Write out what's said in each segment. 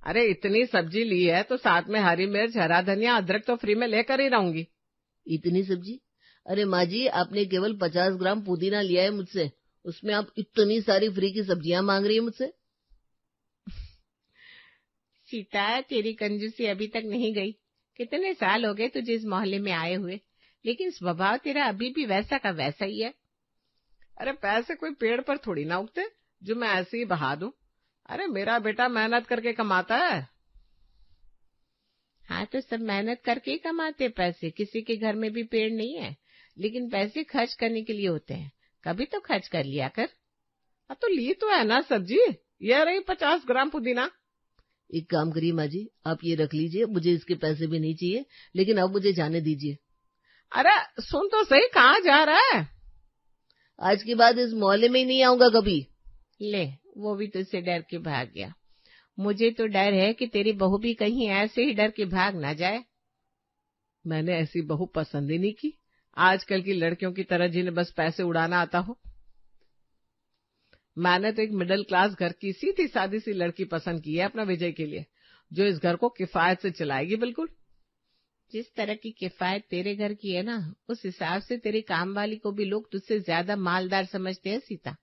अरे इतनी सब्जी ली है तो साथ में हरी मिर्च, हरा धनिया, अदरक तो फ्री में लेकर ही रहूंगी। इतनी सब्जी? अरे माँ जी, आपने केवल 50 ग्राम पुदीना लिया है मुझसे, उसमें आप इतनी सारी फ्री की सब्जियां मांग रही है मुझसे। सीता, तेरी कंजूसी अभी तक नहीं गई। कितने साल हो गए तुझे इस मोहल्ले में आए हुए, लेकिन स्वभाव तेरा अभी भी वैसा का वैसा ही है। अरे पैसे कोई पेड़ पर थोड़ी ना उगते जो मैं ऐसे ही बहा दूं। अरे मेरा बेटा मेहनत करके कमाता है। हाँ, तो सब मेहनत करके ही कमाते पैसे, किसी के घर में भी पेड़ नहीं है, लेकिन पैसे खर्च करने के लिए होते हैं, कभी तो खर्च कर लिया कर। अब तो ली तो है ना सब्जी, ये रही 50 ग्राम पुदीना। एक काम करिए माँ जी, आप ये रख लीजिए, मुझे इसके पैसे भी नहीं चाहिए, लेकिन अब मुझे जाने दीजिए। अरे सुन तो सही, कहाँ जा रहा है? आज के बाद इस मोहल्ले में ही नहीं आऊंगा कभी। ले, वो भी तुझसे डर के भाग गया। मुझे तो डर है कि तेरी बहू भी कहीं ऐसे ही डर के भाग ना जाए। मैंने ऐसी बहू पसंद ही नहीं की, आजकल की लड़कियों की तरह जिन्हें बस पैसे उड़ाना आता हो। मैंने तो एक मिडिल क्लास घर की सीधी सादी सी लड़की पसंद की है अपना विजय के लिए, जो इस घर को किफायत से चलाएगी। बिल्कुल जिस तरह की किफायत तेरे घर की है ना, उस हिसाब से तेरी काम वाली को भी लोग तुझसे ज्यादा मालदार समझते हैं सीता।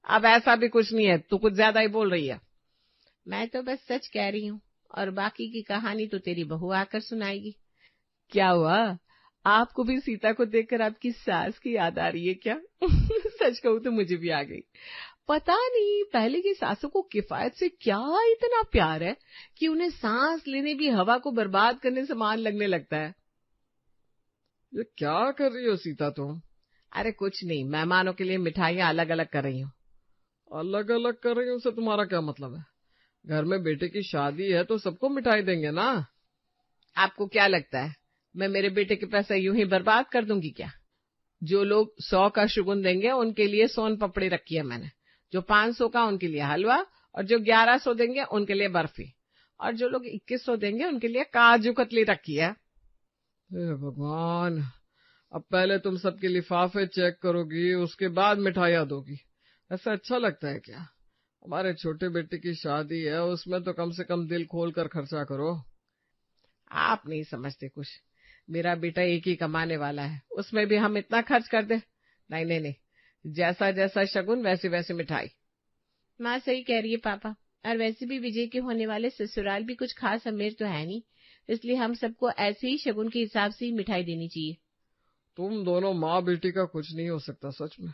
अब ऐसा भी कुछ नहीं है, तू कुछ ज्यादा ही बोल रही है। मैं तो बस सच कह रही हूँ, और बाकी की कहानी तो तेरी बहू आकर सुनाएगी। क्या हुआ, आपको भी सीता को देखकर आपकी सास की याद आ रही है क्या? सच कहूं तो मुझे भी आ गई। पता नहीं पहले की सासों को किफायत से क्या इतना प्यार है कि उन्हें सांस लेने भी हवा को बर्बाद करने समान लगने लगता है। ये क्या कर रही हो सीता तुम? अरे कुछ नहीं, मेहमानों के लिए मिठाइयाँ अलग अलग कर रही हूँ। अलग अलग कर रही हूँ से तुम्हारा क्या मतलब है? घर में बेटे की शादी है तो सबको मिठाई देंगे ना। आपको क्या लगता है मैं मेरे बेटे के पैसे यूं ही बर्बाद कर दूंगी क्या? जो लोग 100 का शगुन देंगे उनके लिए सोन पपड़ी रखी है मैंने, जो 500 का उनके लिए हलवा, और जो 1100 देंगे उनके लिए बर्फी, और जो लोग 2100 देंगे उनके लिए काजू कतली रखी है। हे भगवान, अब पहले तुम सबके लिफाफे चेक करोगी, उसके बाद मिठाइयाँ दोगी। ऐसा अच्छा लगता है क्या? हमारे छोटे बेटे की शादी है, उसमें तो कम से कम दिल खोल कर खर्चा करो। आप नहीं समझते कुछ, मेरा बेटा एक ही कमाने वाला है, उसमें भी हम इतना खर्च कर दे? नहीं नहीं नहीं, जैसा जैसा शगुन वैसी वैसी मिठाई। माँ सही कह रही है पापा, और वैसे भी विजय के होने वाले ससुराल भी कुछ खास अमीर तो है नहीं, इसलिए हम सबको ऐसे ही शगुन के हिसाब से ही मिठाई देनी चाहिए। तुम दोनों माँ बेटी का कुछ नहीं हो सकता सच में।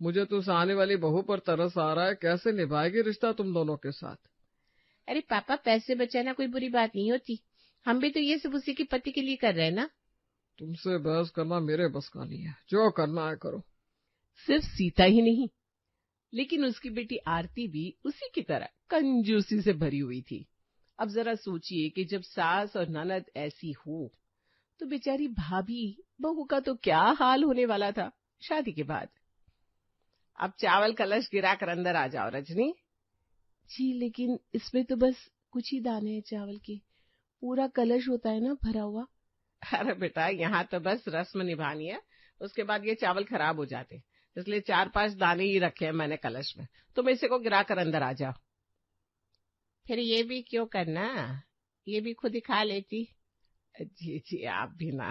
मुझे तो उस आने वाली बहू पर तरस आ रहा है, कैसे निभाएगी रिश्ता तुम दोनों के साथ। अरे पापा, पैसे बचाना कोई बुरी बात नहीं होती, हम भी तो ये सब उसी के पति के लिए कर रहे हैं ना। तुमसे बहस करना मेरे बस का नहीं है, जो करना है करो। सिर्फ सीता ही नहीं, लेकिन उसकी बेटी आरती भी उसी की तरह कंजूसी से भरी हुई थी। अब जरा सोचिए कि जब सास और ननद ऐसी हो तो बेचारी भाभी बहू का तो क्या हाल होने वाला था शादी के बाद। अब चावल कलश गिरा कर अंदर आ जाओ रजनी। जी, लेकिन इसमें तो बस कुछ ही दाने हैं चावल के, पूरा कलश होता है ना भरा हुआ। अरे बेटा, यहाँ तो बस रस्म निभानी है, उसके बाद ये चावल खराब हो जाते, इसलिए 4-5 दाने ही रखे हैं मैंने कलश में। तुम इसे को गिरा कर अंदर आ जाओ। फिर ये भी क्यों करना, ये भी खुद ही खा लेती। जी जी आप भी ना।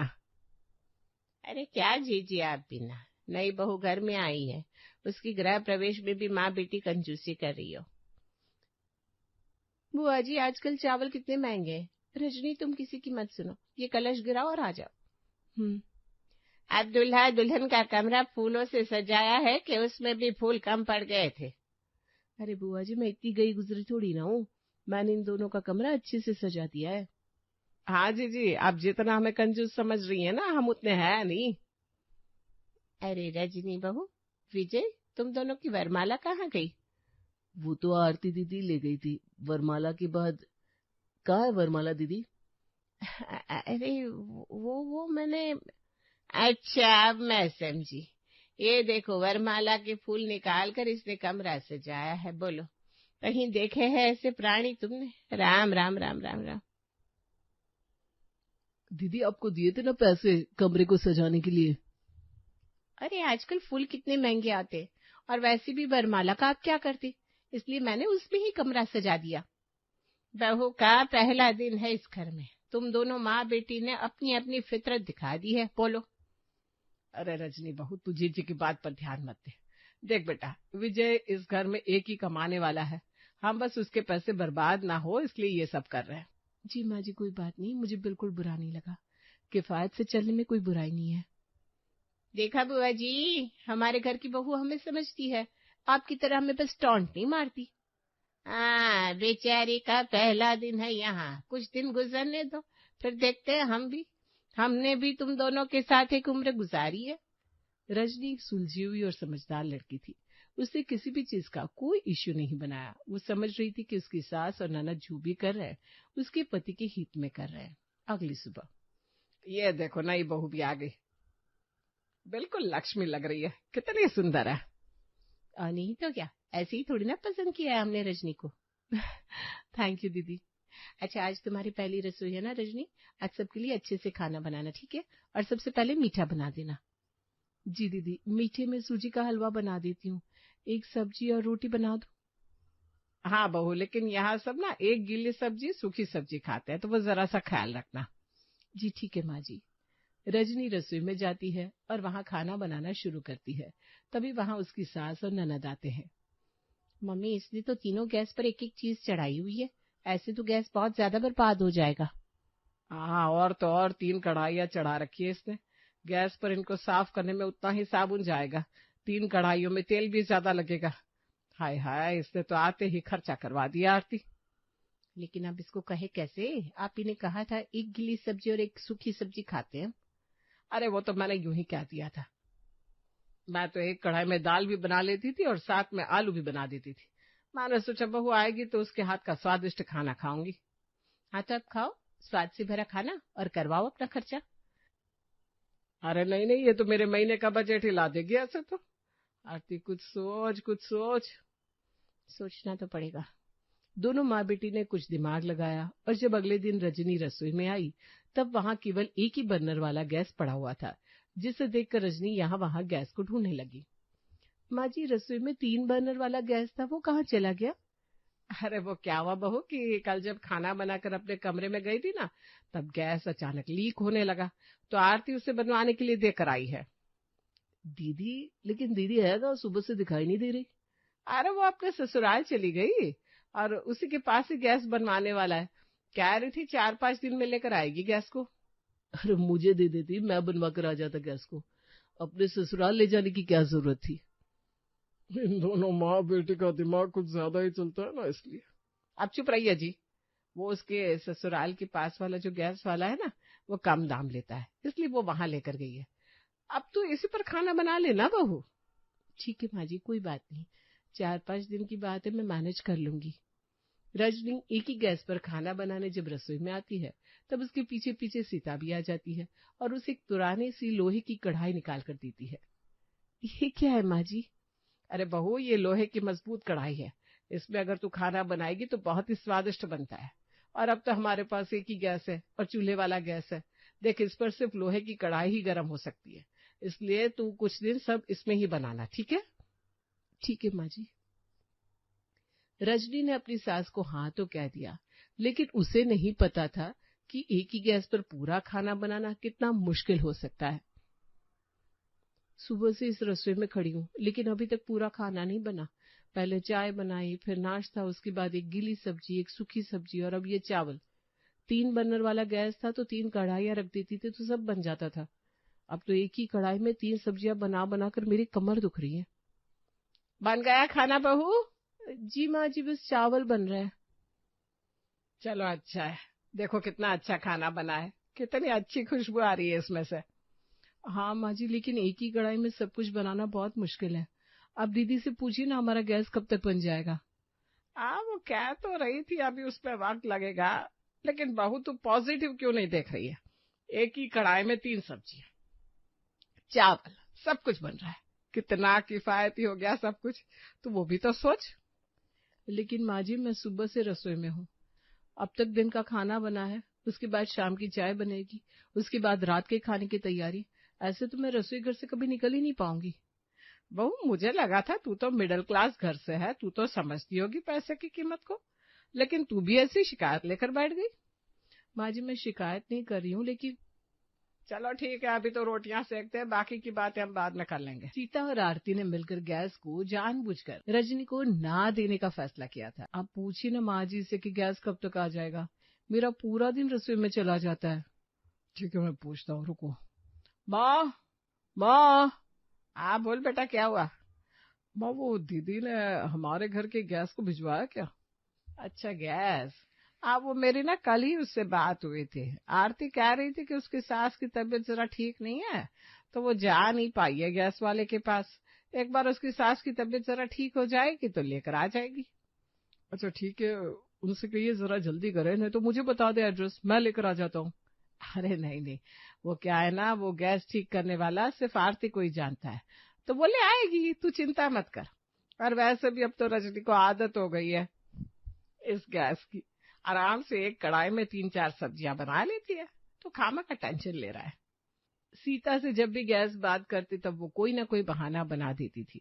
अरे क्या जी जी आप भी ना, नई बहू घर में आई है, उसकी गृह प्रवेश में भी माँ बेटी कंजूसी कर रही हो। बुआ जी, आजकल चावल कितने महंगे हैं। रजनी, तुम किसी की मत सुनो, ये कलश गिराओ और आ जाओ। अब दूल्हा दुल्हन का कमरा फूलों से सजाया है कि उसमें भी फूल कम पड़ गए थे। अरे बुआ जी, मैं इतनी गई गुजरी थोड़ी ना हूँ, मैंने इन दोनों का कमरा अच्छे से सजा दिया है। हाँ जी जी, आप जितना हमें कंजूस समझ रही हैं ना, हम उतने हैं नहीं। अरे रजनी बहू, विजय, तुम दोनों की वरमाला कहाँ गई? वो तो आरती दीदी ले गई थी, वरमाला के बाद। कहाँ है वरमाला दीदी? अरे वो मैंने, अच्छा अब मैं समझी। ये देखो, वरमाला के फूल निकाल कर इसने कमरा सजाया है। बोलो, कहीं देखे हैं ऐसे प्राणी तुमने? राम राम राम राम राम। दीदी, आपको दिए थे ना पैसे कमरे को सजाने के लिए। अरे आजकल फूल कितने महंगे आते, और वैसे भी वरमाला का आप क्या करती, इसलिए मैंने उसमें ही कमरा सजा दिया। बहू का पहला दिन है इस घर में, तुम दोनों माँ बेटी ने अपनी अपनी फितरत दिखा दी है। बोलो। अरे रजनी बहू, तू जीजी की बात पर ध्यान मत दे। देख बेटा, विजय इस घर में एक ही कमाने वाला है, हम बस उसके पैसे बर्बाद ना हो इसलिए ये सब कर रहे हैं। जी माँ जी, कोई बात नहीं, मुझे बिल्कुल बुरा नहीं लगा, किफायत से चलने में कोई बुराई नहीं है। देखा बुआ जी, हमारे घर की बहू हमें समझती है, आपकी तरह हमें बस टॉन्ट नहीं मारती। हाँ, बेचारी का पहला दिन है यहाँ, कुछ दिन गुजरने दो, फिर देखते हैं हम भी। हमने भी तुम दोनों के साथ एक उम्र गुजारी है। रजनी एक सुलझी हुई और समझदार लड़की थी, उसने किसी भी चीज का कोई इश्यू नहीं बनाया। वो समझ रही थी कि उसकी सास और ननद जो भी कर रहे हैं उसके पति के हित में कर रहे हैं। अगली सुबह, ये देखो नई बहू भी आ गई, बिल्कुल लक्ष्मी लग रही है, कितनी सुंदर है। नहीं तो क्या, ऐसे ही थोड़ी ना पसंद किया है हमने रजनी को। थैंक यू दीदी। अच्छा, आज तुम्हारी पहली रसोई है ना रजनी, आज सबके लिए अच्छे से खाना बनाना, ठीक है? और सबसे पहले मीठा बना देना। जी दीदी, मीठे में सूजी का हलवा बना देती हूँ, एक सब्जी और रोटी बना दो। हाँ बहू, लेकिन यहाँ सब ना एक गीली सब्जी सूखी सब्जी खाते हैं, तो वो जरा सा ख्याल रखना। जी ठीक है माँ जी। रजनी रसोई में जाती है और वहाँ खाना बनाना शुरू करती है। तभी वहाँ उसकी सास और ननद आते हैं। मम्मी, इसलिए तो तीनों गैस पर एक एक चीज चढ़ाई हुई है, ऐसे तो गैस बहुत ज्यादा बर्बाद हो जाएगा। हाँ, और तो और 3 कढ़ाइयाँ चढ़ा रखी है इसने, गैस पर इनको साफ करने में उतना ही साबुन जाएगा, 3 कढ़ाइयों में तेल भी ज्यादा लगेगा। हाय हाय, इसने तो आते ही खर्चा करवा दिया आरती। लेकिन अब इसको कहे कैसे? आप ही ने कहा था एक गीली सब्जी और एक सूखी सब्जी खाते हैं। अरे वो तो मैंने यूं ही कह दिया था, मैं तो एक कढ़ाई में दाल भी बना लेती थी और साथ में आलू भी बना देती थी। मैंने सोचा बहू आएगी तो उसके हाथ का स्वादिष्ट खाना खाऊंगी। हाँ तो अब खाओ स्वाद से भरा खाना और करवाओ अपना खर्चा। अरे नहीं नहीं, ये तो मेरे महीने का बजट हिला देगी ऐसे तो। आरती कुछ सोच कुछ सोच। सोचना तो पड़ेगा। दोनों माँ बेटी ने कुछ दिमाग लगाया और जब अगले दिन रजनी रसोई में आई तब वहाँ केवल एक ही बर्नर वाला गैस पड़ा हुआ था, जिसे देखकर रजनी यहाँ वहाँ गैस को ढूंढने लगी। माँ जी, रसोई में 3 बर्नर वाला गैस था, वो कहाँ चला गया? अरे वो क्या हुआ बहू कि कल जब खाना बनाकर अपने कमरे में गई थी ना, तब गैस अचानक लीक होने लगा, तो आरती उसे बनवाने के लिए देकर आई है। दीदी, लेकिन दीदी है ना, सुबह से दिखाई नहीं दे रही। अरे वो अपने ससुराल चली गई और उसी के पास ही गैस बनवाने वाला है, कह रही थी 4-5 दिन में लेकर आएगी गैस को। अरे मुझे दे देती, मैं बनवा कर आ जाता गैस को, अपने ससुराल ले जाने की क्या जरूरत थी। इन दोनों माँ बेटे का दिमाग कुछ ज्यादा ही चलता है ना, इसलिए। अब चुप रहिए जी, वो उसके ससुराल के पास वाला जो गैस वाला है ना, वो कम दाम लेता है, इसलिए वो वहां लेकर गई है। अब तो इसी पर खाना बना लेना बहू। ठीक है माँ जी, कोई बात नहीं, 4-5 दिन की बात है, मैं मैनेज कर लूंगी। रजनी एक ही गैस पर खाना बनाने जब रसोई में आती है तब उसके पीछे पीछे सीता भी आ जाती है और उसे एक पुरानी सी लोहे की कढ़ाई निकाल कर देती है। ये क्या है माँ जी? अरे बहू, ये लोहे की मजबूत कढ़ाई है, इसमें अगर तू खाना बनाएगी तो बहुत ही स्वादिष्ट बनता है। और अब तो हमारे पास एक ही गैस है और चूल्हे वाला गैस है, देख इस पर सिर्फ लोहे की कढ़ाई ही गर्म हो सकती है, इसलिए तू कुछ दिन सब इसमें ही बनाना, ठीक है? ठीक है माँ जी। रजनी ने अपनी सास को हाँ तो कह दिया, लेकिन उसे नहीं पता था कि एक ही गैस पर पूरा खाना बनाना कितना मुश्किल हो सकता है। सुबह से इस रसोई में खड़ी हूँ, लेकिन अभी तक पूरा खाना नहीं बना। पहले चाय बनाई, फिर नाश्ता, उसके बाद एक गीली सब्जी, एक सूखी सब्जी और अब ये चावल। 3 बर्नर वाला गैस था तो 3 कढ़ाइयाँ रख देती थी तो सब बन जाता था। अब तो एक ही कढ़ाई में 3 सब्जियां बना बनाकर मेरी कमर दुख रही है। बन गया खाना बहू? जी माँ जी, बस चावल बन रहा है। चलो अच्छा है, देखो कितना अच्छा खाना बना है, कितनी अच्छी खुशबू आ रही है इसमें से। हाँ माँ जी, लेकिन एक ही कढ़ाई में सब कुछ बनाना बहुत मुश्किल है। अब दीदी से पूछिए ना, हमारा गैस कब तक बन जाएगा। वो कह तो रही थी अभी उस पर वक्त लगेगा, लेकिन बहू तू पॉजिटिव क्यों नहीं देख रही है? एक ही कढ़ाई में 3 सब्जियां, चावल, सब कुछ बन रहा है, कितना किफायती हो गया सब कुछ, तो वो भी तो सोच। लेकिन माँ जी, मैं सुबह से रसोई में हूँ, अब तक दिन का खाना बना है, उसके बाद शाम की चाय बनेगी, उसके बाद रात के खाने की तैयारी। ऐसे तो मैं रसोई घर से कभी निकल ही नहीं पाऊंगी। बहू मुझे लगा था तू तो मिडिल क्लास घर से है, तू तो समझती होगी पैसे की कीमत को, लेकिन तू भी ऐसी शिकायत लेकर बैठ गई। माँ जी मैं शिकायत नहीं कर रही हूँ, लेकिन चलो ठीक है, अभी तो रोटियां सेकते हैं, बाकी की बातें हम बाद में कर लेंगे। सीता और आरती ने मिलकर गैस को जानबूझकर रजनी को ना देने का फैसला किया था। आप पूछिए ना माँ जी से कि गैस कब तक आ जाएगा, मेरा पूरा दिन रसोई में चला जाता है। ठीक है मैं पूछता हूँ, रुको। माँ, माँ। हाँ बोल बेटा, क्या हुआ? माँ वो दीदी ने हमारे घर के गैस को भिजवाया क्या? अच्छा गैस, वो मेरी ना कल ही उससे बात हुई थी। आरती कह रही थी कि उसकी सास की तबीयत जरा ठीक नहीं है, तो वो जा नहीं पाई है गैस वाले के पास। एक बार उसकी सास की तबीयत जरा ठीक हो जाएगी तो लेकर आ जाएगी। अच्छा ठीक है, उनसे कहिए जरा जल्दी करें, नहीं तो मुझे बता दे एड्रेस, मैं लेकर आ जाता हूँ। अरे नहीं नहीं, वो क्या है ना, वो गैस ठीक करने वाला सिर्फ आरती को ही जानता है, तो वो ले आएगी, तू चिंता मत कर। और वैसे भी अब तो रजनी को आदत हो गई है इस गैस की, आराम से एक कढ़ाई में 3-4 सब्जियां बना लेती है, तो खामा का टेंशन ले रहा है। सीता से जब भी गैस बात करती तब वो कोई ना कोई बहाना बना देती थी।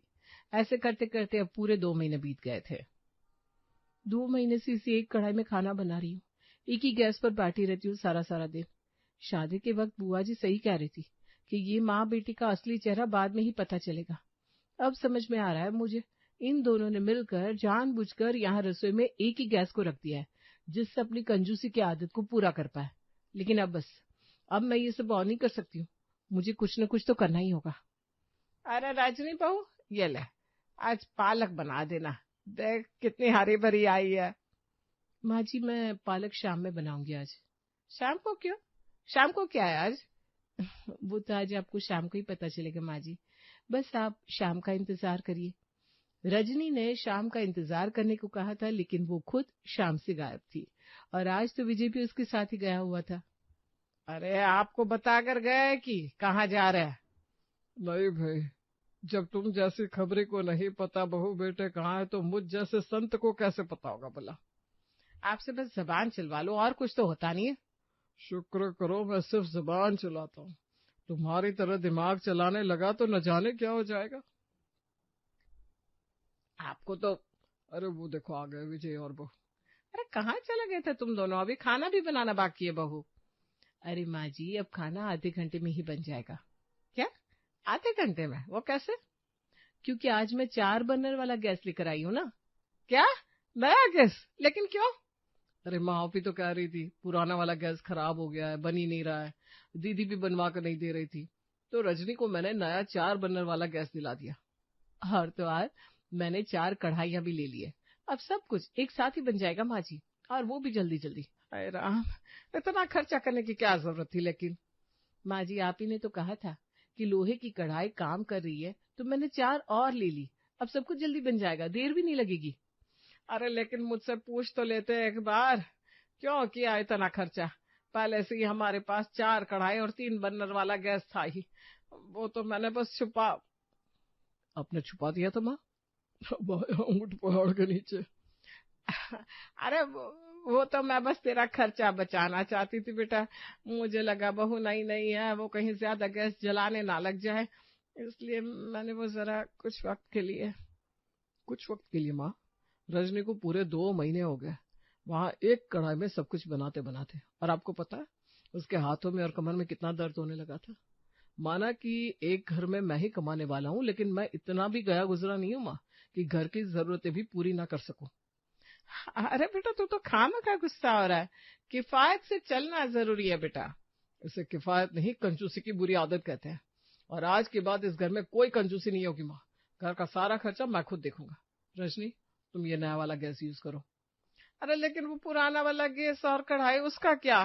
ऐसे करते करते अब पूरे 2 महीने बीत गए थे। 2 महीने से इसी एक कढ़ाई में खाना बना रही हूँ, एक ही गैस पर बैठी रहती हूँ सारा सारा दिन। शादी के वक्त बुआ जी सही कह रही थी कि ये माँ बेटी का असली चेहरा बाद में ही पता चलेगा। अब समझ में आ रहा है मुझे, इन दोनों ने मिलकर जानबूझकर यहाँ रसोई में एक ही गैस को रख दिया है, जिससे अपनी कंजूसी की आदत को पूरा कर पाए। लेकिन अब बस, अब मैं ये सब और नहीं कर सकती हूँ, मुझे कुछ न कुछ तो करना ही होगा। अरे रजनी बहू, ये ले, आज पालक बना देना, देख कितनी हरी भरी आई है। माँ जी मैं पालक शाम में बनाऊंगी आज। शाम को क्यों? शाम को क्या है आज? वो तो आज आपको शाम को ही पता चलेगा माँ जी, बस आप शाम का इंतजार करिए। रजनी ने शाम का इंतजार करने को कहा था, लेकिन वो खुद शाम से गायब थी, और आज तो विजय भी उसके साथ ही गया हुआ था। अरे आपको बताकर गए कि कहाँ जा रहे हैं? नहीं भाई, जब तुम जैसी खबरी को नहीं पता बहू बेटे कहाँ है, तो मुझ जैसे संत को कैसे पता होगा भला? आपसे बस जबान चलवा लो, और कुछ तो होता नहीं है। शुक्र करो मैं सिर्फ जबान चलाता हूँ, तुम्हारी तरह दिमाग चलाने लगा तो न जाने क्या हो जाएगा। आपको तो, अरे वो देखो आ गए विजय और बहू। अरे कहाँ चले गए थे तुम दोनों? अभी खाना भी बनाना बाकी है बहू। अरे माँ जी अब खाना आधे घंटे में ही बन जाएगा। क्या आधे घंटे में? वो कैसे? क्योंकि आज मैं 4 बर्नर वाला गैस लेकर आई हूँ ना। क्या नया गैस? लेकिन क्यों? अरे माँ भी तो कह रही थी पुराना वाला गैस खराब हो गया है, बन ही नहीं रहा है, दीदी भी बनवा कर नहीं दे रही थी, तो रजनी को मैंने नया 4 बर्नर वाला गैस दिला दिया। और तो आज मैंने 4 कढ़ाइयां भी ले ली है, अब सब कुछ एक साथ ही बन जाएगा माँ जी, और वो भी जल्दी जल्दी। अरे राम, इतना खर्चा करने की क्या जरूरत थी? लेकिन माँ जी आप ही ने तो कहा था कि लोहे की कढ़ाई काम कर रही है, तो मैंने 4 और ले ली, अब सब कुछ जल्दी बन जाएगा, देर भी नहीं लगेगी। अरे लेकिन मुझसे पूछ तो लेते एक बार, क्यों किया इतना खर्चा? पहले से ही हमारे पास 4 कढ़ाई और 3 बर्नर वाला गैस था ही, वो तो मैंने बस छुपा। आपने छुपा दिया था माँ? ऊंट पहाड़ के नीचे। अरे वो तो मैं बस तेरा खर्चा बचाना चाहती थी बेटा, मुझे लगा बहू नहीं नहीं है, वो कहीं ज्यादा गैस जलाने ना लग जाए, इसलिए मैंने वो जरा कुछ वक्त के लिए। कुछ वक्त के लिए माँ? रजनी को पूरे 2 महीने हो गए वहां एक कढ़ाई में सब कुछ बनाते बनाते, और आपको पता है उसके हाथों में और कमर में कितना दर्द होने लगा था। माना कि एक घर में मैं ही कमाने वाला हूँ, लेकिन मैं इतना भी गया गुजरा नहीं हूँ माँ कि घर की जरूरतें भी पूरी ना कर सकूं। अरे बेटा तू तो खामखा गुस्सा हो रहा है, किफायत से चलना जरूरी है बेटा। इसे किफायत नहीं कंजूसी की बुरी आदत कहते हैं, और आज के बाद इस घर में कोई कंजूसी नहीं होगी माँ, घर का सारा खर्चा मैं खुद देखूंगा। रजनी तुम ये नया वाला गैस यूज करो। अरे लेकिन वो पुराना वाला गैस और कढ़ाई उसका क्या?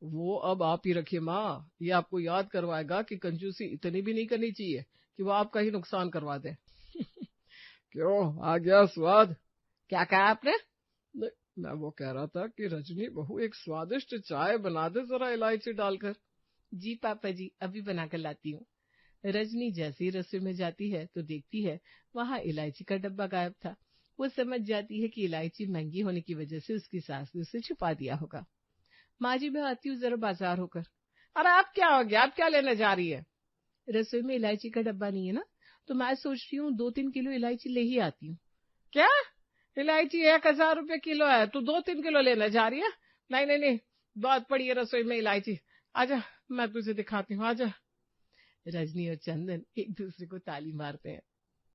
वो अब आप ही रखिए माँ, ये आपको याद करवाएगा कि कंजूसी इतनी भी नहीं करनी चाहिए कि वो आपका ही नुकसान करवा दे। क्यों आ गया स्वाद? क्या कहा आपने? मैं वो कह रहा था कि रजनी बहू एक स्वादिष्ट चाय बना दे जरा इलायची डालकर। जी पापा जी अभी बनाकर लाती हूँ। रजनी जैसे ही रसोई में जाती है तो देखती है वहां इलायची का डब्बा गायब था। वो समझ जाती है कि इलायची महंगी होने की वजह से उसकी सास ने उसे छुपा दिया होगा। माँ जी मैं आती हूँ जरा बाजार होकर। अरे आप क्या हो गया, आप क्या लेने जा रही है? रसोई में इलायची का डब्बा नहीं है ना, तो मैं सोच रही हूँ 2-3 किलो इलायची ले ही आती हूँ। क्या इलायची 1000 रुपए किलो है, तू 2-3 किलो लेना जा रही है? नहीं नहीं नहीं, बहुत पड़ी है रसोई में इलायची, आजा मैं तुझे दिखाती हूँ, आजा। रजनी और चंदन एक दूसरे को ताली मारते हैं।